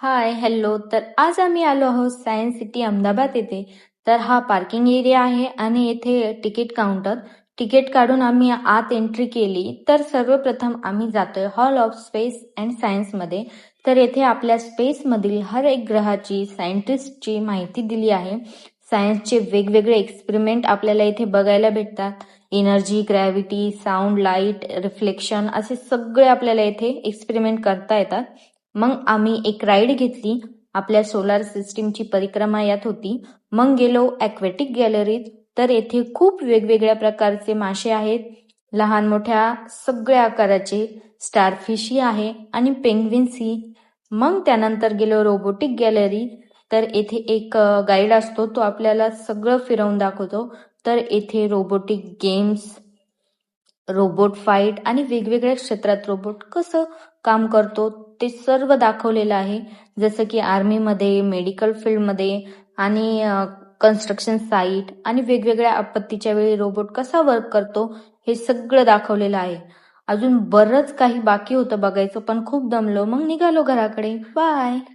हाय, hello. तर आज आम्ही आलो आहोत सायन्स सिटी अहमदाबाद येथे. तर हा पार्किंग एरिया आहे आणि येथे तिकीट काउंटर. तिकीट काढून आम्ही आत एंट्री केली तर सर्वप्रथम आम्ही जातोय हॉल ऑफ स्पेस अँड सायन्समध्ये. तर येथे आपल्या स्पेसमधील हर एक ग्रहाची सायंटिस्टची माहिती दिली आहे. सायन्सचे वेगवेगळे एक्सपेरिमेंट आपल्याला इथे बघायला भेटतात. Energy, gravity, sound, light, reflection असे सगळे आपल्याला इथे एक्सपेरिमेंट करता येतात. मग आम्ही एक राईड घेतली. आपल्या सोलार सिस्टीमची परिक्रमा यात होती. मग गेलो ॲक्वॅटिक गॅलरीत. तर येथे खूप वेगवेगळ्या प्रकारचे मासे आहेत. लहान मोठ्या सगळ्या आकाराचे स्टारफिशही आहे आणि पेंग्विन्सही. मग त्यानंतर गेलो रोबोटिक गॅलरी. तर येथे एक गाईड असतो, तो आपल्याला सगळं फिरवून दाखवतो. तर येथे रोबोटिक गेम्स, रोबोट फाईट आणि वेगवेगळ्या क्षेत्रात रोबोट कसं काम करतो ते सर्व दाखवलेलं आहे. जसं की आर्मीमध्ये, मेडिकल फील्डमध्ये आणि कन्स्ट्रक्शन साईट आणि वेगवेगळ्या आपत्तीच्या वेळी रोबोट कसा वर्क करतो हे सगळं दाखवलेलं आहे. अजून बरंच काही बाकी होतं बघायचं, पण खूप दमलो, मग निघालो घराकडे. बाय.